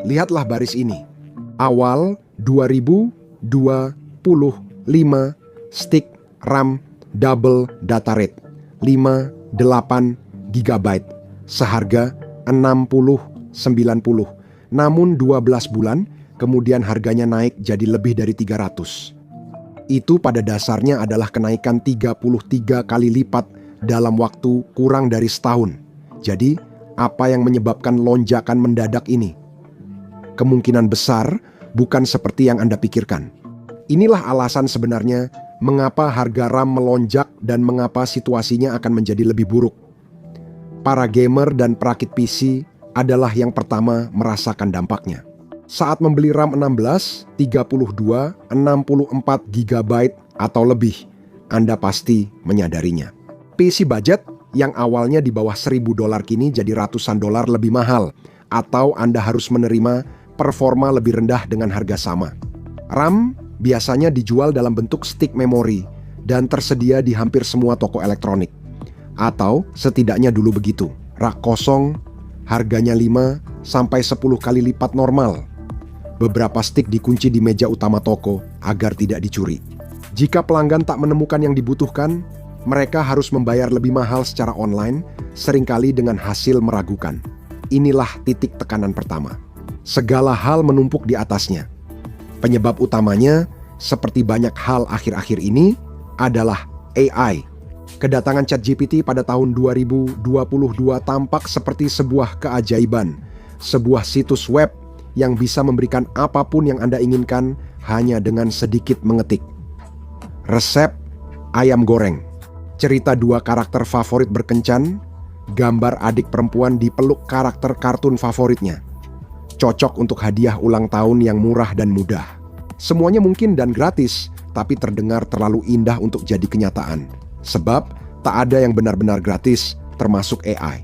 Lihatlah baris ini. Awal 2025 stick RAM double data rate 58 GB seharga 60-90. Namun 12 bulan kemudian harganya naik jadi lebih dari 300. Itu pada dasarnya adalah kenaikan 33 kali lipat dalam waktu kurang dari setahun. Jadi, apa yang menyebabkan lonjakan mendadak ini? Kemungkinan besar bukan seperti yang Anda pikirkan. Inilah alasan sebenarnya mengapa harga RAM melonjak dan mengapa situasinya akan menjadi lebih buruk. Para gamer dan perakit PC adalah yang pertama merasakan dampaknya. Saat membeli RAM 16, 32, 64 GB atau lebih, Anda pasti menyadarinya. PC budget yang awalnya di bawah $1.000 kini jadi ratusan dolar lebih mahal, atau Anda harus menerima performa lebih rendah dengan harga sama. RAM biasanya dijual dalam bentuk stick memori dan tersedia di hampir semua toko elektronik. Atau setidaknya dulu begitu. Rak kosong, harganya 5-10 kali lipat normal. Beberapa stick dikunci di meja utama toko agar tidak dicuri. Jika pelanggan tak menemukan yang dibutuhkan, mereka harus membayar lebih mahal secara online, seringkali dengan hasil meragukan. Inilah titik tekanan pertama. Segala hal menumpuk di atasnya. Penyebab utamanya, seperti banyak hal akhir-akhir ini, adalah AI. Kedatangan ChatGPT pada tahun 2022 tampak seperti sebuah keajaiban, sebuah situs web yang bisa memberikan apapun yang Anda inginkan hanya dengan sedikit mengetik. Resep ayam goreng, cerita 2 karakter favorit berkencan, gambar adik perempuan dipeluk karakter kartun favoritnya. Cocok untuk hadiah ulang tahun yang murah dan mudah. Semuanya mungkin dan gratis, tapi terdengar terlalu indah untuk jadi kenyataan. Sebab tak ada yang benar-benar gratis, termasuk AI.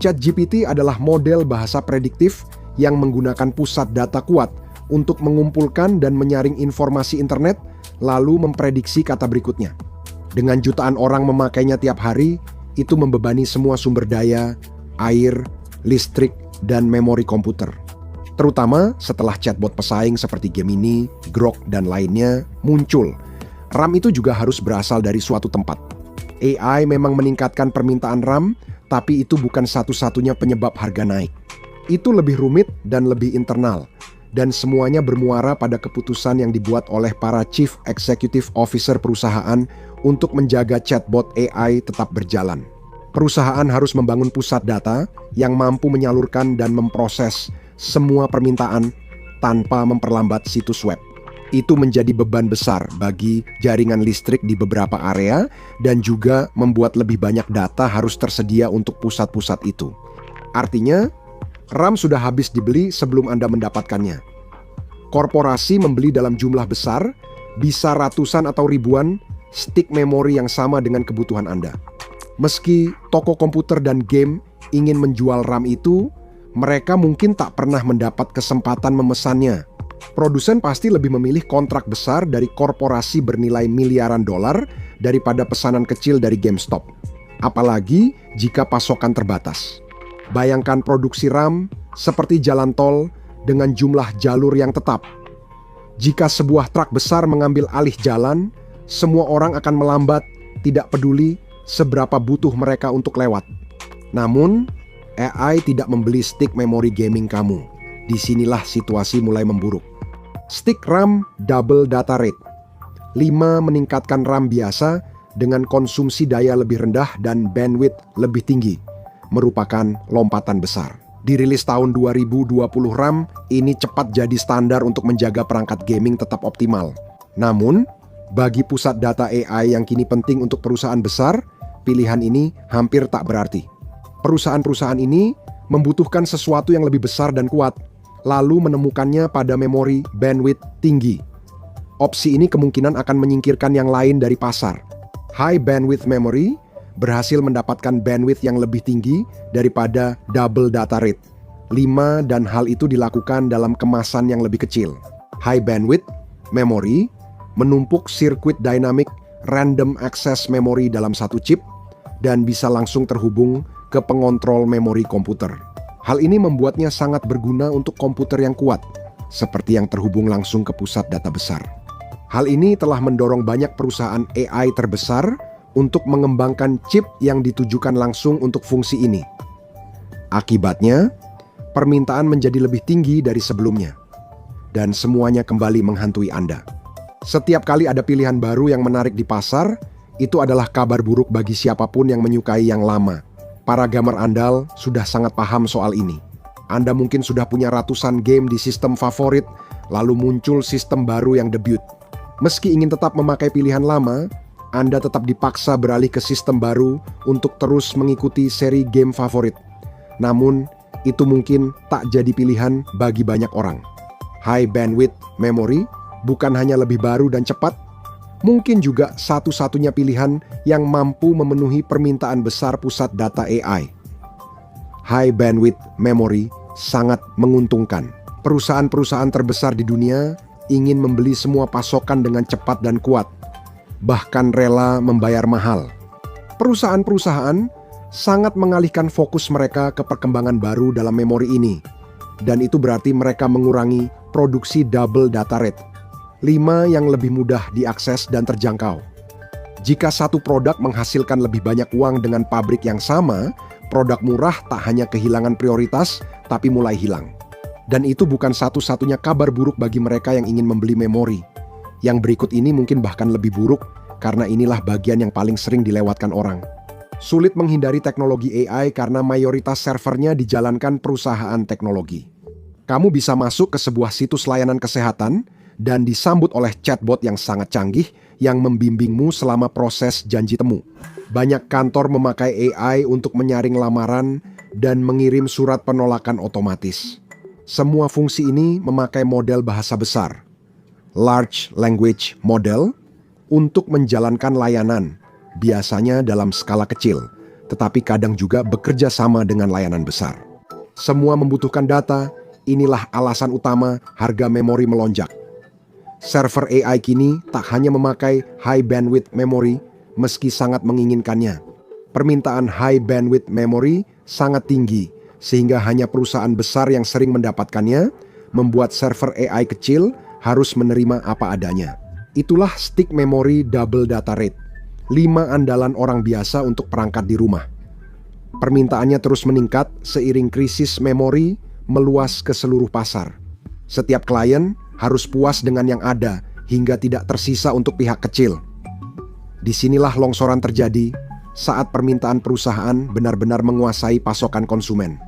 ChatGPT adalah model bahasa prediktif yang menggunakan pusat data kuat untuk mengumpulkan dan menyaring informasi internet, lalu memprediksi kata berikutnya. Dengan jutaan orang memakainya tiap hari, itu membebani semua sumber daya, air, listrik, dan memori komputer. Terutama setelah chatbot pesaing seperti Gemini, Grok, dan lainnya muncul. RAM itu juga harus berasal dari suatu tempat. AI memang meningkatkan permintaan RAM, tapi itu bukan satu-satunya penyebab harga naik. Itu lebih rumit dan lebih internal, dan semuanya bermuara pada keputusan yang dibuat oleh para Chief Executive Officer perusahaan untuk menjaga chatbot AI tetap berjalan. Perusahaan harus membangun pusat data yang mampu menyalurkan dan memproses semua permintaan tanpa memperlambat situs web. Itu menjadi beban besar bagi jaringan listrik di beberapa area dan juga membuat lebih banyak data harus tersedia untuk pusat-pusat itu. Artinya, RAM sudah habis dibeli sebelum Anda mendapatkannya. Korporasi membeli dalam jumlah besar, bisa ratusan atau ribuan stick memori yang sama dengan kebutuhan Anda. Meski toko komputer dan game ingin menjual RAM itu, mereka mungkin tak pernah mendapat kesempatan memesannya. Produsen pasti lebih memilih kontrak besar dari korporasi bernilai miliaran dolar daripada pesanan kecil dari GameStop. Apalagi jika pasokan terbatas. Bayangkan produksi RAM seperti jalan tol dengan jumlah jalur yang tetap. Jika sebuah truk besar mengambil alih jalan, semua orang akan melambat, tidak peduli seberapa butuh mereka untuk lewat. Namun, AI tidak membeli stick memori gaming kamu. Disinilah situasi mulai memburuk. Stick RAM double data rate. 5 meningkatkan RAM biasa dengan konsumsi daya lebih rendah dan bandwidth lebih tinggi. Merupakan lompatan besar. Dirilis tahun 2020 RAM, ini cepat jadi standar untuk menjaga perangkat gaming tetap optimal. Namun, bagi pusat data AI yang kini penting untuk perusahaan besar, pilihan ini hampir tak berarti. Perusahaan-perusahaan ini membutuhkan sesuatu yang lebih besar dan kuat, lalu menemukannya pada memori bandwidth tinggi. Opsi ini kemungkinan akan menyingkirkan yang lain dari pasar. High bandwidth memory berhasil mendapatkan bandwidth yang lebih tinggi daripada double data rate. 5 dan hal itu dilakukan dalam kemasan yang lebih kecil. High bandwidth memory menumpuk sirkuit dynamic random access memory dalam satu chip dan bisa langsung terhubung ke pengontrol memori komputer. Hal ini membuatnya sangat berguna untuk komputer yang kuat, seperti yang terhubung langsung ke pusat data besar. Hal ini telah mendorong banyak perusahaan AI terbesar untuk mengembangkan chip yang ditujukan langsung untuk fungsi ini. Akibatnya, permintaan menjadi lebih tinggi dari sebelumnya, dan semuanya kembali menghantui Anda. Setiap kali ada pilihan baru yang menarik di pasar, itu adalah kabar buruk bagi siapapun yang menyukai yang lama. Para gamer andal sudah sangat paham soal ini. Anda mungkin sudah punya ratusan game di sistem favorit, lalu muncul sistem baru yang debut. Meski ingin tetap memakai pilihan lama, Anda tetap dipaksa beralih ke sistem baru untuk terus mengikuti seri game favorit. Namun, itu mungkin tak jadi pilihan bagi banyak orang. High bandwidth memory bukan hanya lebih baru dan cepat, mungkin juga satu-satunya pilihan yang mampu memenuhi permintaan besar pusat data AI. High bandwidth memory sangat menguntungkan. Perusahaan-perusahaan terbesar di dunia ingin membeli semua pasokan dengan cepat dan kuat, bahkan rela membayar mahal. Perusahaan-perusahaan sangat mengalihkan fokus mereka ke perkembangan baru dalam memori ini, dan itu berarti mereka mengurangi produksi double data rate. 5 yang lebih mudah diakses dan terjangkau. Jika satu produk menghasilkan lebih banyak uang dengan pabrik yang sama, produk murah tak hanya kehilangan prioritas, tapi mulai hilang. Dan itu bukan satu-satunya kabar buruk bagi mereka yang ingin membeli memori. Yang berikut ini mungkin bahkan lebih buruk, karena inilah bagian yang paling sering dilewatkan orang. Sulit menghindari teknologi AI karena mayoritas servernya dijalankan perusahaan teknologi. Kamu bisa masuk ke sebuah situs layanan kesehatan, dan disambut oleh chatbot yang sangat canggih yang membimbingmu selama proses janji temu. Banyak kantor memakai AI untuk menyaring lamaran dan mengirim surat penolakan otomatis. Semua fungsi ini memakai model bahasa besar, Large Language Model, untuk menjalankan layanan, biasanya dalam skala kecil, tetapi kadang juga bekerja sama dengan layanan besar. Semua membutuhkan data, inilah alasan utama harga memori melonjak. Server AI kini tak hanya memakai high bandwidth memory meski sangat menginginkannya. Permintaan high bandwidth memory sangat tinggi sehingga hanya perusahaan besar yang sering mendapatkannya, membuat server AI kecil harus menerima apa adanya. Itulah stick memory double data rate. 5 andalan orang biasa untuk perangkat di rumah. Permintaannya terus meningkat seiring krisis memori meluas ke seluruh pasar. Setiap klien harus puas dengan yang ada hingga tidak tersisa untuk pihak kecil. Disinilah longsoran terjadi saat permintaan perusahaan benar-benar menguasai pasokan konsumen.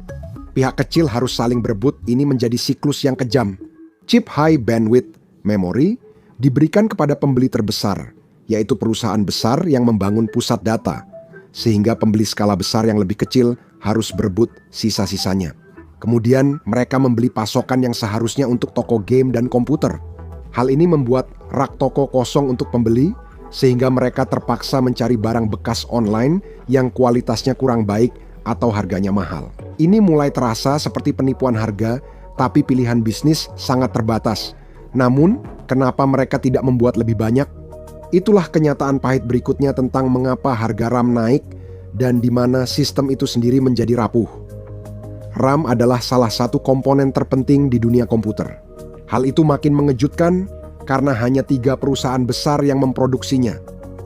Pihak kecil harus saling berebut, ini menjadi siklus yang kejam. Chip high bandwidth memory diberikan kepada pembeli terbesar, yaitu perusahaan besar yang membangun pusat data, sehingga pembeli skala besar yang lebih kecil harus berebut sisa-sisanya. Kemudian mereka membeli pasokan yang seharusnya untuk toko game dan komputer. Hal ini membuat rak toko kosong untuk pembeli, sehingga mereka terpaksa mencari barang bekas online yang kualitasnya kurang baik atau harganya mahal. Ini mulai terasa seperti penipuan harga, tapi pilihan bisnis sangat terbatas. Namun, kenapa mereka tidak membuat lebih banyak? Itulah kenyataan pahit berikutnya tentang mengapa harga RAM naik dan di mana sistem itu sendiri menjadi rapuh. RAM adalah salah satu komponen terpenting di dunia komputer. Hal itu makin mengejutkan karena hanya 3 perusahaan besar yang memproduksinya.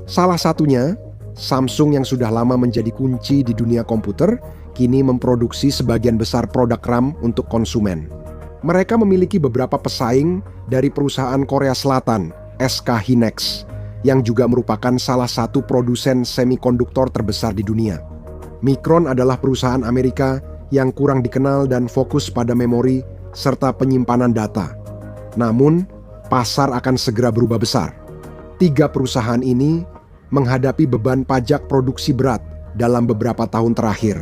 Salah satunya, Samsung yang sudah lama menjadi kunci di dunia komputer, kini memproduksi sebagian besar produk RAM untuk konsumen. Mereka memiliki beberapa pesaing dari perusahaan Korea Selatan, SK Hynix, yang juga merupakan salah satu produsen semikonduktor terbesar di dunia. Micron adalah perusahaan Amerika yang kurang dikenal dan fokus pada memori serta penyimpanan data. Namun, pasar akan segera berubah besar. 3 perusahaan ini menghadapi beban pajak produksi berat dalam beberapa tahun terakhir.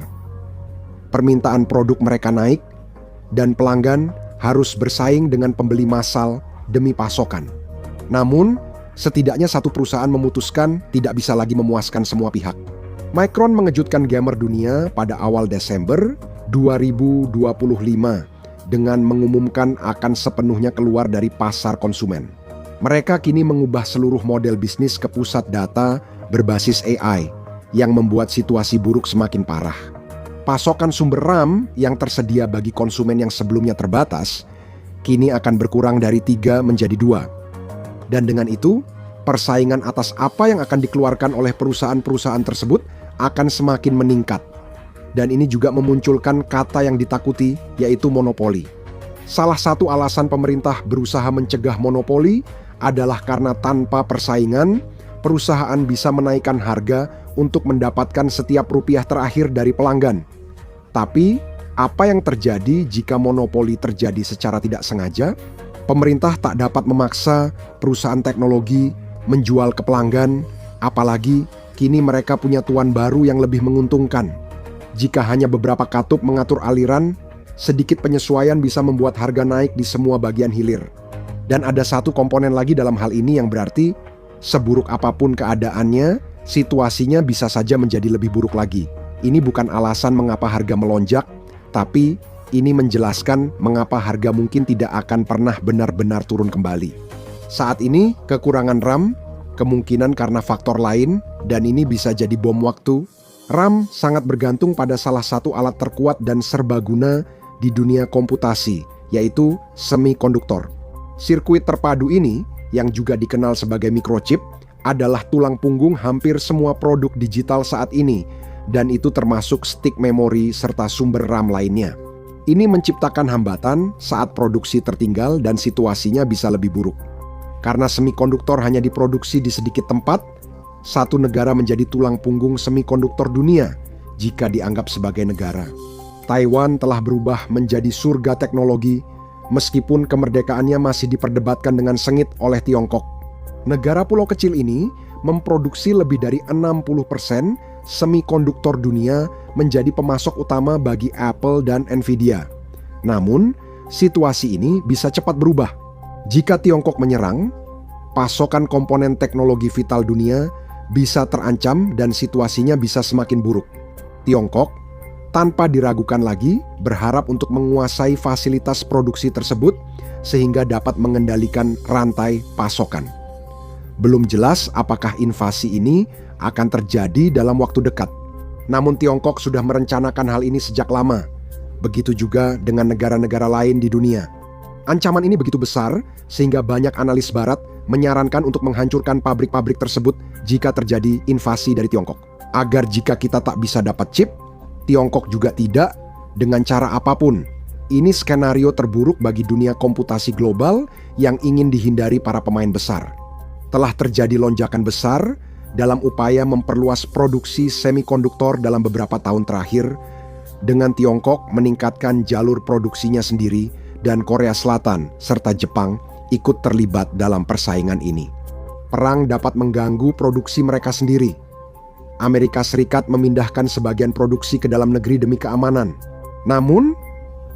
Permintaan produk mereka naik, dan pelanggan harus bersaing dengan pembeli massal demi pasokan. Namun, setidaknya satu perusahaan memutuskan tidak bisa lagi memuaskan semua pihak. Micron mengejutkan gamer dunia pada awal Desember 2025 dengan mengumumkan akan sepenuhnya keluar dari pasar konsumen. Mereka kini mengubah seluruh model bisnis ke pusat data berbasis AI yang membuat situasi buruk semakin parah. pasokan sumber RAM yang tersedia bagi konsumen yang sebelumnya terbatas, kini akan berkurang dari 3 menjadi 2. Dan dengan itu, persaingan atas apa yang akan dikeluarkan oleh perusahaan-perusahaan tersebut akan semakin meningkat. Dan ini juga memunculkan kata yang ditakuti, yaitu monopoli. Salah satu alasan pemerintah berusaha mencegah monopoli adalah karena tanpa persaingan, perusahaan bisa menaikkan harga untuk mendapatkan setiap rupiah terakhir dari pelanggan. Tapi, apa yang terjadi jika monopoli terjadi secara tidak sengaja? Pemerintah tak dapat memaksa perusahaan teknologi menjual ke pelanggan, apalagi kini mereka punya tuan baru yang lebih menguntungkan. Jika hanya beberapa katup mengatur aliran, sedikit penyesuaian bisa membuat harga naik di semua bagian hilir. Dan ada satu komponen lagi dalam hal ini yang berarti, seburuk apapun keadaannya, situasinya bisa saja menjadi lebih buruk lagi. Ini bukan alasan mengapa harga melonjak, tapi ini menjelaskan mengapa harga mungkin tidak akan pernah benar-benar turun kembali. Saat ini, kekurangan RAM, kemungkinan karena faktor lain, dan ini bisa jadi bom waktu. RAM sangat bergantung pada salah satu alat terkuat dan serbaguna di dunia komputasi, yaitu semikonduktor. Sirkuit terpadu ini, yang juga dikenal sebagai microchip, adalah tulang punggung hampir semua produk digital saat ini, dan itu termasuk stick memori serta sumber RAM lainnya. Ini menciptakan hambatan saat produksi tertinggal dan situasinya bisa lebih buruk. Karena semikonduktor hanya diproduksi di sedikit tempat, satu negara menjadi tulang punggung semikonduktor dunia jika dianggap sebagai negara. Taiwan telah berubah menjadi surga teknologi, meskipun kemerdekaannya masih diperdebatkan dengan sengit oleh Tiongkok. Negara pulau kecil ini memproduksi lebih dari 60% semikonduktor dunia, menjadi pemasok utama bagi Apple dan Nvidia. Namun, situasi ini bisa cepat berubah. Jika Tiongkok menyerang, pasokan komponen teknologi vital dunia bisa terancam dan situasinya bisa semakin buruk. Tiongkok, tanpa diragukan lagi, berharap untuk menguasai fasilitas produksi tersebut sehingga dapat mengendalikan rantai pasokan. Belum jelas apakah invasi ini akan terjadi dalam waktu dekat. Namun Tiongkok sudah merencanakan hal ini sejak lama. Begitu juga dengan negara-negara lain di dunia. Ancaman ini begitu besar sehingga banyak analis barat menyarankan untuk menghancurkan pabrik-pabrik tersebut jika terjadi invasi dari Tiongkok. Agar jika kita tak bisa dapat chip, Tiongkok juga tidak, dengan cara apapun. Ini skenario terburuk bagi dunia komputasi global yang ingin dihindari para pemain besar. Telah terjadi lonjakan besar dalam upaya memperluas produksi semikonduktor dalam beberapa tahun terakhir, dengan Tiongkok meningkatkan jalur produksinya sendiri dan Korea Selatan serta Jepang ikut terlibat dalam persaingan ini. Perang dapat mengganggu produksi mereka sendiri. Amerika Serikat memindahkan sebagian produksi ke dalam negeri demi keamanan. Namun,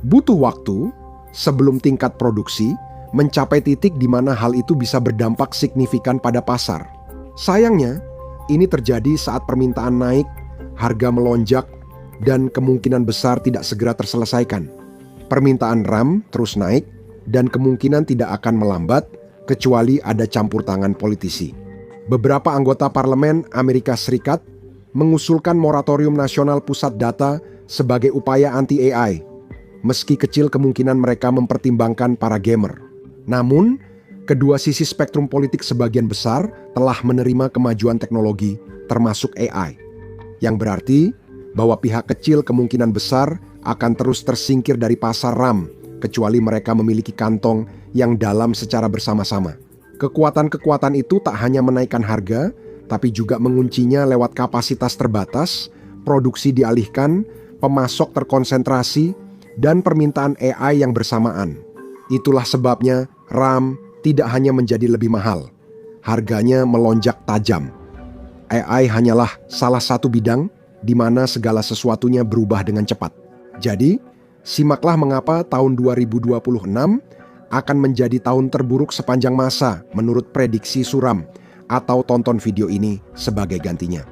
butuh waktu sebelum tingkat produksi mencapai titik di mana hal itu bisa berdampak signifikan pada pasar. Sayangnya, ini terjadi saat permintaan naik, harga melonjak, dan kemungkinan besar tidak segera terselesaikan. Permintaan RAM terus naik, dan kemungkinan tidak akan melambat kecuali ada campur tangan politisi. Beberapa anggota parlemen Amerika Serikat mengusulkan moratorium nasional pusat data sebagai upaya anti-AI, meski kecil kemungkinan mereka mempertimbangkan para gamer. Namun, kedua sisi spektrum politik sebagian besar telah menerima kemajuan teknologi, termasuk AI. Yang berarti bahwa pihak kecil kemungkinan besar akan terus tersingkir dari pasar RAM, kecuali mereka memiliki kantong yang dalam secara bersama-sama. Kekuatan-kekuatan itu tak hanya menaikkan harga, tapi juga menguncinya lewat kapasitas terbatas, produksi dialihkan, pemasok terkonsentrasi, dan permintaan AI yang bersamaan. Itulah sebabnya RAM tidak hanya menjadi lebih mahal, harganya melonjak tajam. AI hanyalah salah satu bidang di mana segala sesuatunya berubah dengan cepat. Jadi, simaklah mengapa tahun 2026 akan menjadi tahun terburuk sepanjang masa menurut prediksi Suram, atau tonton video ini sebagai gantinya.